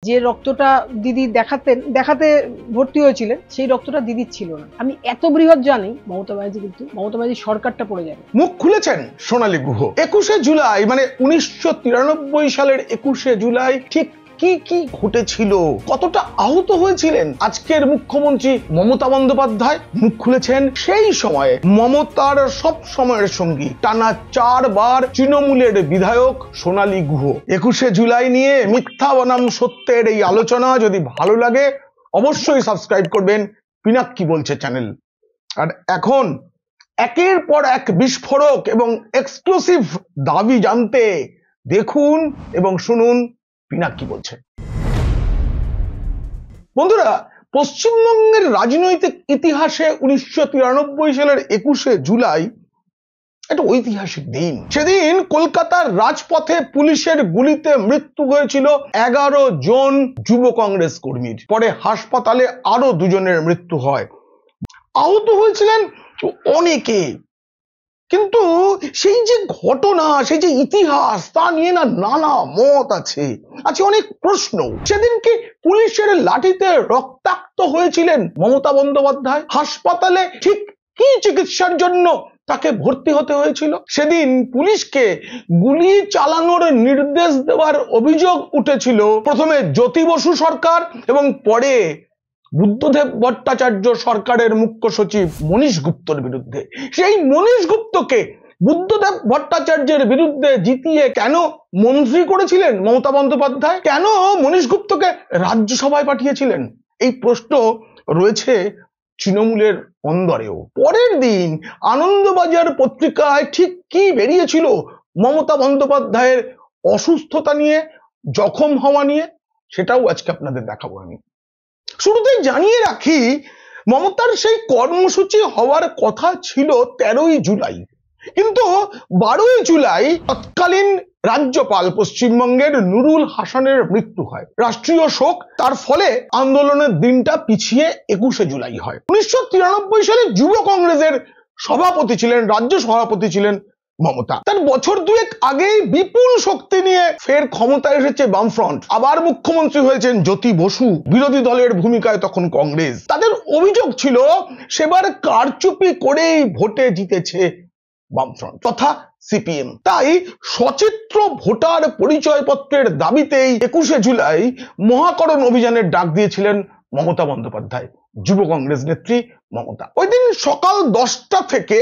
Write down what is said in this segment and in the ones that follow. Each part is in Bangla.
যে রক্তটা দিদি দেখাতে ভর্তি হয়েছিলেন, সেই রক্তটা দিদির ছিল না। আমি এত বৃহৎ জানি মমতা ব্যানার্জি সরকারটা পড়ে যাবে। মুখ খুলেছেন সোনালী গুহ। 21শে জুলাই মানে 1993 সালের 21শে জুলাই ঠিক কি কি ঘটেছিল, কতটা আহত হয়েছিলেন আজকের মুখ্যমন্ত্রী মমতা বন্দ্যোপাধ্যায় মুখ খুলেছেন। সেই সময়ে মমতার সব সময়ের সঙ্গী টানা 4 বার তৃণমূলের বিধায়ক সোনালী গুহ। 21শে জুলাই নিয়ে মিথ্যা বনাম সত্যের এই আলোচনা যদি ভালো লাগে অবশ্যই সাবস্ক্রাইব করবেন পিনাক্কি বলছে চ্যানেল। আর এখন একের পর এক বিস্ফোরক এবং এক্সক্লুসিভ দাবি জানতে দেখুন এবং শুনুন পিনাক্কি বলছে। বন্ধুরা, পশ্চিমবঙ্গের রাজনৈতিক ইতিহাসে 1993 সালের 21শে জুলাই একটা ঐতিহাসিক দিন। সেদিন কলকাতার রাজপথে পুলিশের গুলিতে মৃত্যু হয়েছিল 11 জন যুব কংগ্রেস কর্মীর। পরে হাসপাতালে আরো 2 জনের মৃত্যু হয়, আহত হয়েছিলেন অনেকে। কিন্তু সেই যে ঘটনা, সেই যে ইতিহাস, তা নিয়ে নানা মত আছে, অনেক প্রশ্ন। সেদিন কি পুলিশের লাঠিতে রক্তাক্ত হয়েছিলেন মমতা বন্দ্যোপাধ্যায়? হাসপাতালে ঠিক কি চিকিৎসার জন্য তাকে ভর্তি হতে হয়েছিল? সেদিন পুলিশকে গুলি চালানোর নির্দেশ দেওয়ার অভিযোগ উঠেছিল প্রথমে জ্যোতি বসু সরকার এবং পরে বুদ্ধদেব ভট্টাচার্য সরকারের মুখ্য সচিব মনীশ গুপ্তর বিরুদ্ধে। সেই মনীশ গুপ্তকে বুদ্ধদেব ভট্টাচার্যের বিরুদ্ধে জিতিয়ে কেন মন্ত্রী করেছিলেন মমতা বন্দ্যোপাধ্যায়? কেন মনীশ গুপ্তকে রাজ্যসভায় পাঠিয়েছিলেন? এই প্রশ্ন রয়েছে তৃণমূলের অন্দরেও। পরের দিন আনন্দবাজার পত্রিকায় ঠিক কি বেরিয়েছিল মমতা বন্দ্যোপাধ্যায়ের অসুস্থতা নিয়ে, জখম হওয়া নিয়ে, সেটাও আজকে আপনাদের দেখাবো আমি। শুরুতেই জানিয়ে রাখি, মমতার সেই কর্মসূচি হওয়ার কথা ছিল 13ই জুলাই, কিন্তু 12ই জুলাই তৎকালীন রাজ্যপাল পশ্চিমবঙ্গের নুরুল হাসানের মৃত্যু হয়। রাষ্ট্রীয় শোক, তার ফলে আন্দোলনের দিনটা পিছিয়ে 21শে জুলাই হয়। 1993 সালে যুব কংগ্রেসের সভাপতি ছিলেন, রাজ্য সভাপতি ছিলেন মমতা। তার বছর 2 আগেই বিপুল শক্তি নিয়ে ফের ক্ষমতায় এসেছে বামফ্রন্ট। আবার মুখ্যমন্ত্রী হয়েছেন জ্যোতি বসু, বিরোধী দলের ভূমিকায় তখন কংগ্রেস। তাদের অভিযোগ ছিল সেবার কারচুপি করেই ভোটে জিতেছে বামফ্রন্ট তথা সিপিএম। তাই সচিত্র ভোটার পরিচয়পত্রের দাবিতেই 21শে জুলাই মহাকরণ অভিযানের ডাক দিয়েছিলেন মমতা বন্দ্যোপাধ্যায়, যুব কংগ্রেস নেত্রী মমতা। ওই দিন সকাল 10টা থেকে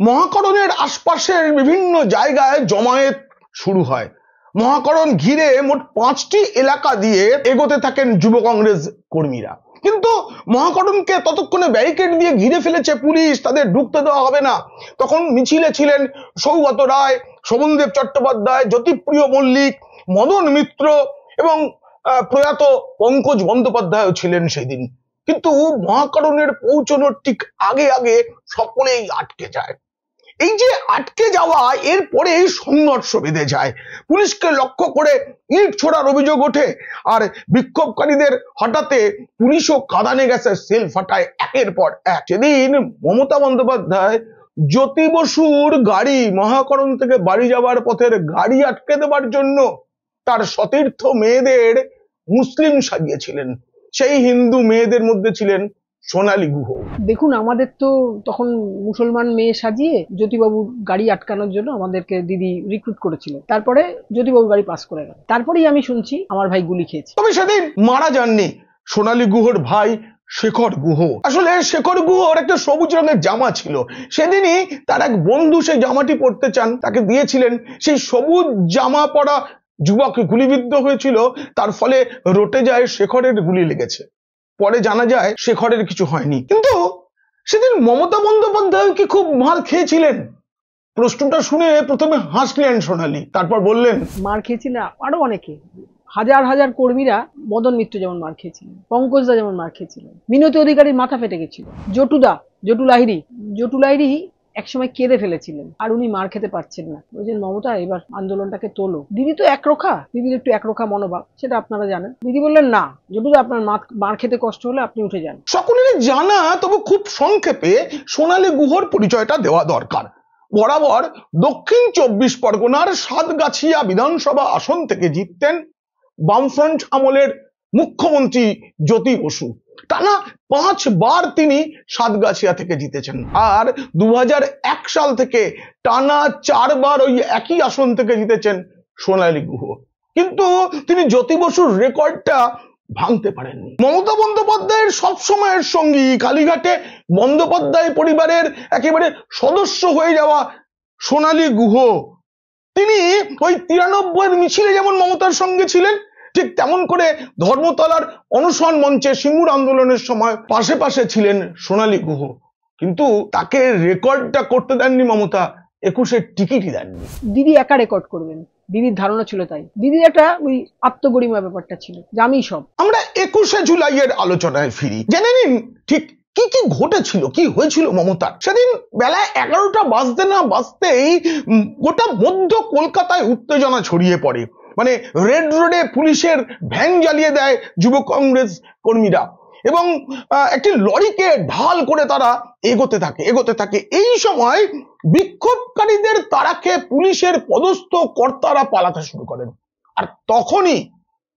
মহাকরণের আশপাশের বিভিন্ন জায়গায় জমায়েত শুরু হয়। মহাকরণ ঘিরে মোট 5টি এলাকা দিয়ে এগোতে থাকেন যুব কংগ্রেস কর্মীরা। কিন্তু মহাকরণকে ততক্ষণে ব্যারিকেড দিয়ে ঘিরে ফেলেছে পুলিশ, তাদের ঢুকতে দেওয়া হবে না। তখন মিছিলে ছিলেন সৌগত রায়, শোভনদেব চট্টোপাধ্যায়, জ্যোতিপ্রিয় মল্লিক, মদন মিত্র এবং প্রয়াত পঙ্কজ বন্দ্যোপাধ্যায়ও ছিলেন সেই দিন। কিন্তু মহাকরণের পৌঁছানোর ঠিক আগে আগে সকলেই আটকে যায়। এই যে আটকে যাওয়া, এরপরে সংঘর্ষ বেঁধে যায়। পুলিশকে লক্ষ্য করে ইট ছোড়ার অভিযোগ ওঠে, আর বিক্ষোভকারীদের হঠাতে পুলিশও কাঁদানে গ্যাসের সেল ফাটায় একের পর এক। সেদিন মমতা বন্দ্যোপাধ্যায় জ্যোতি বসুর গাড়ি, মহাকরণ থেকে বাড়ি যাওয়ার পথের গাড়ি আটকে দেওয়ার জন্য তার সতীর্থ মেয়েদের মুসলিম সাজিয়েছিলেন। সেই হিন্দু মেয়েদের মধ্যে ছিলেন সোনালী গুহ। দেখুন, আমাদের তো তখন মুসলমান মেয়ে সাজিয়ে জ্যোতিবাবুর গাড়ি আটকানোর জন্য আমাদেরকে দিদি রিক্রুট করেছিলেন। তারপরে জ্যোতিবাবুর গাড়ি পাস করে গেল। তারপরেই আমি শুনছি আমার ভাই গুলি খেয়েছে। তবে সেদিন মারা যাননি সোনালী গুহর ভাই শেখর গুহ। আসলে শেখর গুহর একটা সবুজ রঙের জামা ছিল, সেদিনই তার এক বন্ধু সেই জামাটি পরতে চান, তাকে দিয়েছিলেন। সেই সবুজ জামা পরা যুবক গুলিবিদ্ধ হয়েছিল, তার ফলে রটে যায় শেখরের গুলি লেগেছে। পরে জানা যায় শেখরের কিছু হয়নি। কিন্তু সেদিন মমতা বন্দ্যোপাধ্যায় কি খুব মার খেয়েছিলেন? প্রশ্নটা শুনে প্রথমে হাসলেন সোনালী, তারপর বললেন মার খেয়েছি না আরো অনেকে, হাজার হাজার কর্মীরা। মদন মিত্র যেমন মার খেয়েছিলেন, পঙ্কজদা যেমন মার খেয়েছিলেন, মিনতি অধিকারীর মাথা ফেটে গেছিল, জটু লাহিড়ী একসময় কেঁদে ফেলেছিলেন, আর উনি মার খেতে পারছেন না। বলছেন মমতা এবার আন্দোলনটাকে তোলো। দিদি তো একরোখা, দিদির একটু একরোখা মনোভাব, সেটা আপনারা জানেন। দিদি বললেন না, জটুদা আপনার মার খেতে কষ্ট হলে আপনি উঠে যান। সকলেরই জানা, তবে খুব সংক্ষেপে সোনালী গুহর পরিচয়টা দেওয়া দরকার। বরাবর দক্ষিণ 24 পরগনার সাতগাছিয়া বিধানসভা আসন থেকে জিততেন বামফ্রন্ট আমলের মুখ্যমন্ত্রী জ্যোতি বসু। টানা 5 বার তিনি সাতগাছিয়া থেকে জিতেছেন, আর 2001 সাল থেকে টানা 4 বার ওই একই আসন থেকে জিতেছেন সোনালী গুহ। কিন্তু তিনি জ্যোতি বসুর রেকর্ডটা ভাঙতে পারেননি। মমতা বন্দ্যোপাধ্যায়ের সবসময়ের সঙ্গী, কালীঘাটে বন্দ্যোপাধ্যায় পরিবারের একেবারে সদস্য হয়ে যাওয়া সোনালী গুহ, তিনি ওই 93 মিছিলে যেমন মমতার সঙ্গে ছিলেন, ঠিক তেমন করে ধর্মতলার অনশন মঞ্চে সিঙ্গুর আন্দোলনের সময় পাশে পাশে ছিলেন সোনালী গুহ। কিন্তু তাকে রেকর্ডটা করতে দেননি মমতা, 21-এর টিকিটই দেননি। দিদি একা রেকর্ড করবেন, দিদির ধারণা ছিল তাই। দিদির একটা ওই আত্মগরিমা ব্যাপারটা ছিল যে আমি সব। আমরা 21শে জুলাইয়ের আলোচনায় ফিরি। জেনে নিন ঠিক কি কি ঘটেছিল, কি হয়েছিল মমতার। সেদিন বেলা 11টা বাজতে না বাজতেই গোটা মধ্য কলকাতায় উত্তেজনা ছড়িয়ে পড়ে। মানে রেড রোডে পুলিশের ভ্যান জ্বালিয়ে দেয় যুব কংগ্রেস কর্মীরা, এবং একটি লরিকে ঢাল করে তারা এগোতে থাকে। এই সময় বিক্ষোভকারীদের তাড়া খেয়ে পুলিশের পদস্থ কর্তারা পালাতে শুরু করেন, আর তখনই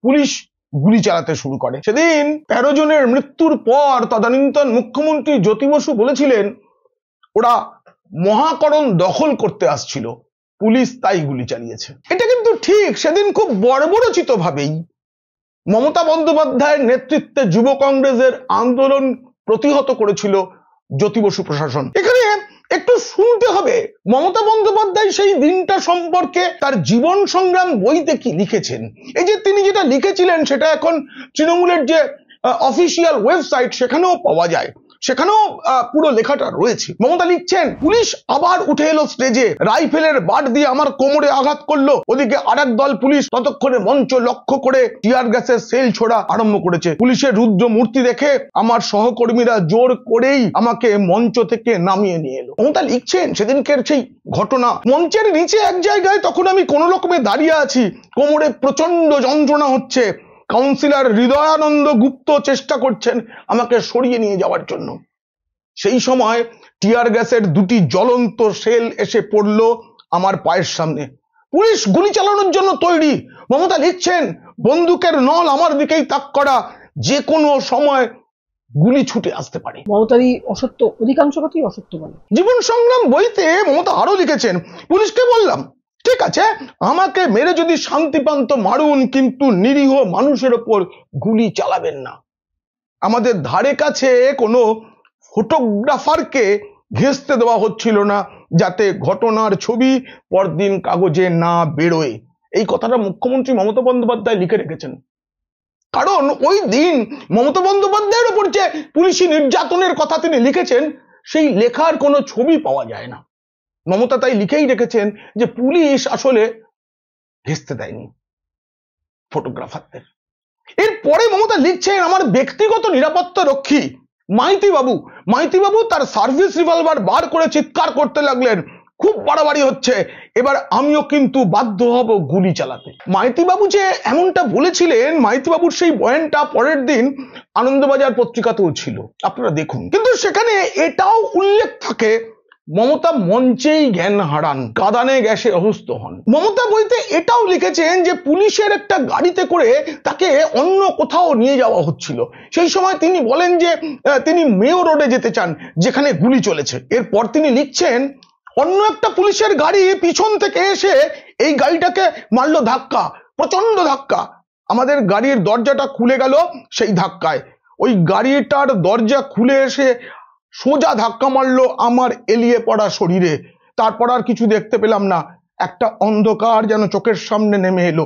পুলিশ গুলি চালাতে শুরু করে। সেদিন 13 জনের মৃত্যুর পর তদানীন্তন মুখ্যমন্ত্রী জ্যোতি বসু বলেছিলেন ওরা মহাকরণ দখল করতে আসছিল, পুলিশ তাই গুলি চালিয়েছে। এটা কিন্তু ঠিক। সেদিন খুব বর্বরচিত ভাবেই মমতা বন্দ্যোপাধ্যায়ের নেতৃত্বে যুব কংগ্রেসের আন্দোলন প্রতিহত করেছিল জ্যোতি বসু প্রশাসন। এখানে একটু শুনতে হবে মমতা বন্দ্যোপাধ্যায় সেই দিনটা সম্পর্কে তার জীবন সংগ্রাম বইতে কি লিখেছেন। এই যে তিনি যেটা লিখেছিলেন সেটা এখন তৃণমূলের যে অফিসিয়াল ওয়েবসাইট সেখানেও পাওয়া যায়, সেখানেও পুরো লেখাটা রয়েছে। মমতা লিখছেন, পুলিশ আবার উঠে এলো স্টেজে, রাইফেলের বাট দিয়ে আমার কোমরে আঘাত করলো। ওদিকে আরেক দল পুলিশ ততক্ষণে মঞ্চ লক্ষ্য করে টিয়ার গ্যাসের সেল ছোড়া আরম্ভ করেছে। পুলিশের রুদ্র মূর্তি দেখে আমার সহকর্মীরা জোর করেই আমাকে মঞ্চ থেকে নামিয়ে নিয়ে এলো। মমতা লিখছেন সেদিনকের সেই ঘটনা, মঞ্চের নিচে এক জায়গায় তখন আমি কোনো রকমে দাঁড়িয়ে আছি, কোমরে প্রচন্ড যন্ত্রণা হচ্ছে। কাউন্সিলর হৃদয়ানন্দ গুপ্ত চেষ্টা করছেন আমাকে সরিয়ে নিয়ে যাওয়ার জন্য। সেই সময় টিয়ার গ্যাসের 2টি জ্বলন্ত সেল এসে পড়লো আমার পায়ের সামনে। পুলিশ গুলি চালানোর জন্য তৈরি। মমতা লিখছেন, বন্দুকের নল আমার দিকেই তাক করা, যে কোনো সময় গুলি ছুটে আসতে পারে। মমতারই অসত্য, অধিকাংশ কথাই অসত্য বলে। জীবন সংগ্রাম বইতে মমতা আরো লিখেছেন, পুলিশকে বললাম ঠিক আছে আমাকে মেরে যদি শান্তি পান তো মারুন, কিন্তু নিরীহ মানুষের ওপর গুলি চালাবেন না। আমাদের ধারে কাছে কোনো ফটোগ্রাফারকে ঘেঁষতে দেওয়া হচ্ছিল না যাতে ঘটনার ছবি পরদিন কাগজে না বেরোয়। এই কথাটা মুখ্যমন্ত্রী মমতা বন্দ্যোপাধ্যায় লিখে রেখেছেন। কারণ ওই দিন মমতা বন্দ্যোপাধ্যায়ের ওপর যে পুলিশি নির্যাতনের কথা তিনি লিখেছেন সেই লেখার কোনো ছবি পাওয়া যায় না। মমতা তাই লিখেই রেখেছেন যে পুলিশ আসলে ঘেঁষতে দেয়নি ফটোগ্রাফারদের। এরপরে মমতা লিখছেন, আমার ব্যক্তিগত নিরাপত্তা রক্ষী মাইতি বাবু তার সার্ভিস রিভলভার বার করে চিৎকার করতে লাগলেন, খুব বাড়াবাড়ি হচ্ছে, এবার আমিও কিন্তু বাধ্য হব গুলি চালাতে। মাইতি বাবু যে এমনটা বলেছিলেন, মাইতি বাবুর সেই বয়ানটা পরের দিন আনন্দবাজার পত্রিকাতেও ছিল, আপনারা দেখুন। কিন্তু সেখানে এটাও উল্লেখ থাকে মমতা মঞ্চেই জ্ঞান হারান, কাঁদানে গ্যাসে অসুস্থ হন। মমতা বইতে এটাও লিখেছেন যে পুলিশের একটা গাড়িতে করে তাকে অন্য কোথাও নিয়ে যাওয়া হচ্ছিল। সেই সময় তিনি বলেন যে তিনি মেয়ো রোডে যেতে চান যেখানে গুলি চলেছে। এরপর তিনি লিখছেন, অন্য একটা পুলিশের গাড়ি পিছন থেকে এসে এই গাড়িটাকে মারলো ধাক্কা, প্রচন্ড ধাক্কা। আমাদের গাড়ির দরজাটা খুলে গেল সেই ধাক্কায়। ওই গাড়িটার দরজা খুলে এসে সোজা ধাক্কা মারলো আমার এলিয়ে পড়া শরীরে। তারপর আর কিছু দেখতে পেলাম না, একটা অন্ধকার যেন চোখের সামনে নেমে এলো।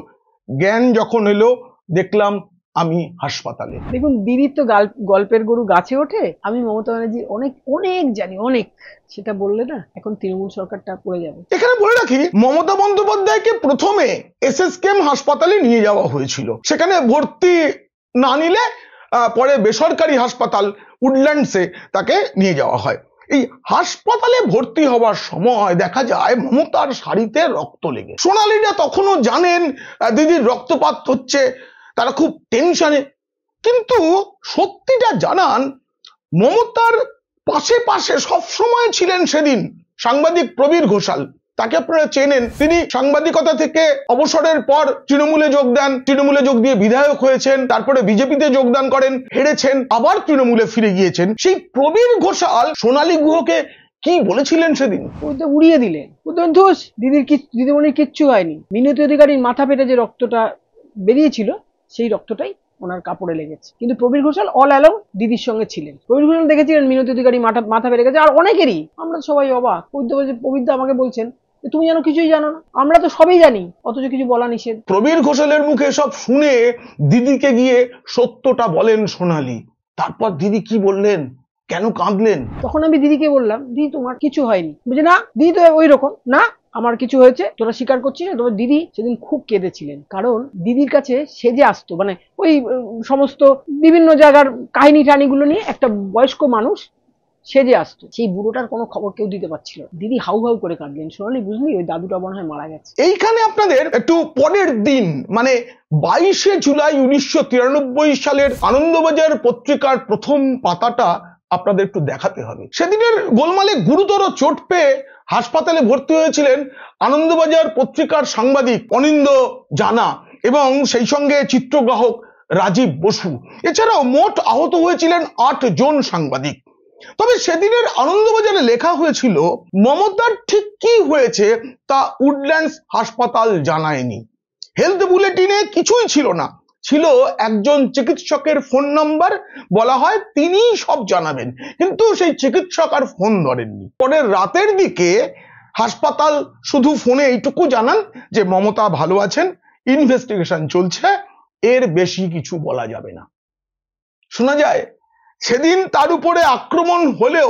জ্ঞান যখন এলো দেখলাম আমি হাসপাতালে। দেখুন, দিদির তো গল্পের গরু গাছে ওঠে। আমি মমতা ব্যানার্জি অনেক অনেক জানি, অনেক, সেটা বললে না এখন তৃণমূল সরকারটা পড়ে যাবে। এখানে বলে রাখি, মমতা বন্দ্যোপাধ্যায়কে প্রথমে এসএসকেএম হাসপাতালে নিয়ে যাওয়া হয়েছিল। সেখানে ভর্তি না নিলে পরে বেসরকারি হাসপাতাল উডল্যান্ডসে তাকে নিয়ে যাওয়া হয়। এই হাসপাতালে ভর্তি হওয়ার সময় দেখা যায় মমতার শাড়িতে রক্ত লেগে। সোনালীরা তখনও জানেন দিদির রক্তপাত হচ্ছে, তারা খুব টেনশনে। কিন্তু সত্যিটা জানান, মমতার পাশে পাশে সবসময় ছিলেন সেদিন সাংবাদিক প্রবীর ঘোষাল। তাকে আপনারা চেনেন। তিনি সাংবাদিকতা থেকে অবসরের পর তৃণমূলে যোগ দেন, তৃণমূলে যোগ দিয়ে বিধায়ক হয়েছেন, তারপরে বিজেপিতে যোগদান করেন, হেরেছেন, আবার তৃণমূলে ফিরে গিয়েছেন। সেই প্রবীর ঘোষাল সোনালী গুহকে কি বলেছিলেন সেদিন? ওই তো উড়িয়ে দিলেন, বলতেন ধুস দিদিমণির কিচ্ছু হয়নি। মিনতি অধিকারীর মাথা ফেটে যে রক্তটা বেরিয়েছিল সেই রক্তটাই ওনার কাপড়ে লেগেছে। কিন্তু প্রবীর ঘোষাল অল অ্যালং দিদির সঙ্গে ছিলেন। প্রবীর ঘোষাল দেখেছিলেন মিনতি অধিকারী মাথা ফেটে গেছে, আর অনেকেরই। আমরা সবাই অবাক। প্রবীরদা আমাকে বলছেন তুমি যেন কিছুই জানো না, আমরা তো সবই জানি, অথচ কিছু বলা নিষেধ। প্রবীর ঘোষালের মুখে সব শুনে দিদিকে গিয়ে সত্যটা বলেন সোনালী। তারপর দিদি কি বললেন, কেন কাঁদলেন? তখন আমি দিদিকে বললাম, দিদি তোমার কিছু হয়নি। বুঝে না দিদি তো ওই রকম না, আমার কিছু হয়েছে, তোরা স্বীকার করছিস না। তবে দিদি সেদিন খুব কেঁদেছিলেন, কারণ দিদির কাছে সেজে আসতো, মানে ওই সমস্ত বিভিন্ন জায়গার কাহিনী টাহিনীগুলো নিয়ে একটা বয়স্ক মানুষ সেজে আসতো। সেই বুড়োটার কোনো খবর কেউ দিতে পারছিল। দিদি হাউ হাউ করে কাঁদলেন। সোনালী বুঝলি, ওই দাদুটা মনে হয় মারা গেছে। এইখানে আপনাদের একটু পরের দিন, মানে 22শে জুলাই 1993 সালের আনন্দবাজার পত্রিকার প্রথম পাতাটা আপনাদের একটু দেখাতে হবে। সেদিনের গোলমালে গুরুতর চোট পেয়ে হাসপাতালে ভর্তি হয়েছিলেন আনন্দবাজার পত্রিকার সাংবাদিক অনিন্দ জানা এবং সেই সঙ্গে চিত্রগ্রাহক রাজীব বসু। এছাড়াও মোট আহত হয়েছিলেন 8 জন সাংবাদিক। তবে সেদিনের আনন্দবাজারে লেখা হয়েছিল, মমতার ঠিক কি হয়েছে তা উডল্যান্ডস হাসপাতাল জানায়নি। হেলথ বুলেটিনে কিছুই ছিল না, ছিল একজন চিকিৎসকের ফোন নাম্বার। বলা হয় তিনি সব জানাবেন, কিন্তু সেই চিকিৎসক আর ফোন ধরেননি। পরের রাতের দিকে হাসপাতাল শুধু ফোনে এইটুকু জানান যে মমতা ভালো আছেন, ইনভেস্টিগেশন চলছে, এর বেশি কিছু বলা যাবে না। শোনা যায় সেদিন তার উপরে আক্রমণ হলেও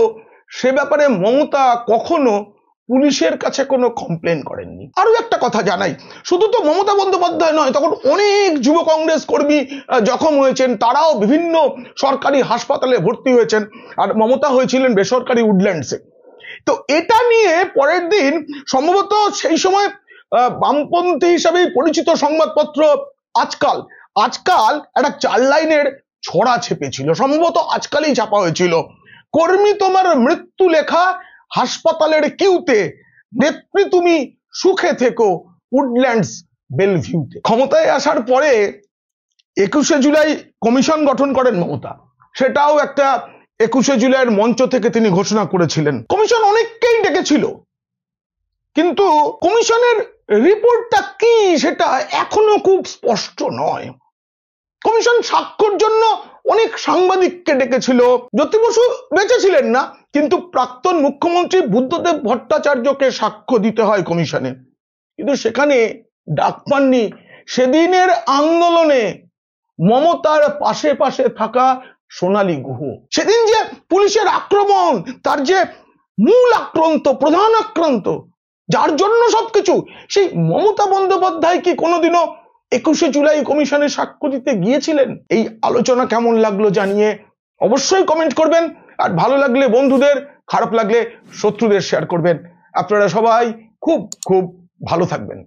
সে ব্যাপারে মমতা কখনো পুলিশের কাছে কোনো কমপ্লেন করেননি। আরো একটা কথা জানাই, শুধু তো মমতা বন্দ্যোপাধ্যায় নয়, তখন অনেক যুব কংগ্রেস কর্মী জখম হয়েছেন, তারাও বিভিন্ন সরকারি হাসপাতালে ভর্তি হয়েছেন, আর মমতা হয়েছিলেন বেসরকারি উডল্যান্ডসে। তো এটা নিয়ে পরের দিন সম্ভবত সেই সময় বামপন্থী হিসাবে পরিচিত সংবাদপত্র আজকাল একটা 4 লাইনের ছড়া ছেপেছিল, সম্ভবত আজকালই ছাপা হয়েছিল, কর্মী তোমার মৃত্যু লেখা হাসপাতালের কিউতে, নেত্রী তুমি সুখে থেকো উডল্যান্ডস বেলভিউতে। ক্ষমতায় আসার পরে 21শে জুলাই কমিশন গঠন করেন মমতা। সেটাও একটা 21শে জুলাইয়ের মঞ্চ থেকে তিনি ঘোষণা করেছিলেন। কমিশন অনেককেই ডেকেছিল, কিন্তু কমিশনের রিপোর্টটা কি সেটা এখনো খুব স্পষ্ট নয়। কমিশন সাক্ষ্যর জন্য অনেক সাংবাদিককে ডেকেছিল। জ্যোতি বসু বেঁচে ছিলেন না, কিন্তু প্রাক্তন মুখ্যমন্ত্রী বুদ্ধদেব ভট্টাচার্যকে সাক্ষ্য দিতে হয় কমিশনে, কিন্তু সেখানে ডাক পাননি সেদিনের আন্দোলনে মমতার পাশে পাশে থাকা সোনালী গুহ। সেদিন যে পুলিশের আক্রমণ, তার যে মূল আক্রান্ত, প্রধান আক্রান্ত, যার জন্য সবকিছু, সেই মমতা বন্দ্যোপাধ্যায় কি কোনোদিনও 21শে জুলাই কমিশনে সাক্ষ্য দিতে গিয়েছিলেন? এই আলোচনা কেমন লাগলো জানিয়ে অবশ্যই কমেন্ট করবেন, আর ভালো লাগলে বন্ধুদের, খারাপ লাগলে শত্রুদের শেয়ার করবেন। আপনারা সবাই খুব খুব ভালো থাকবেন।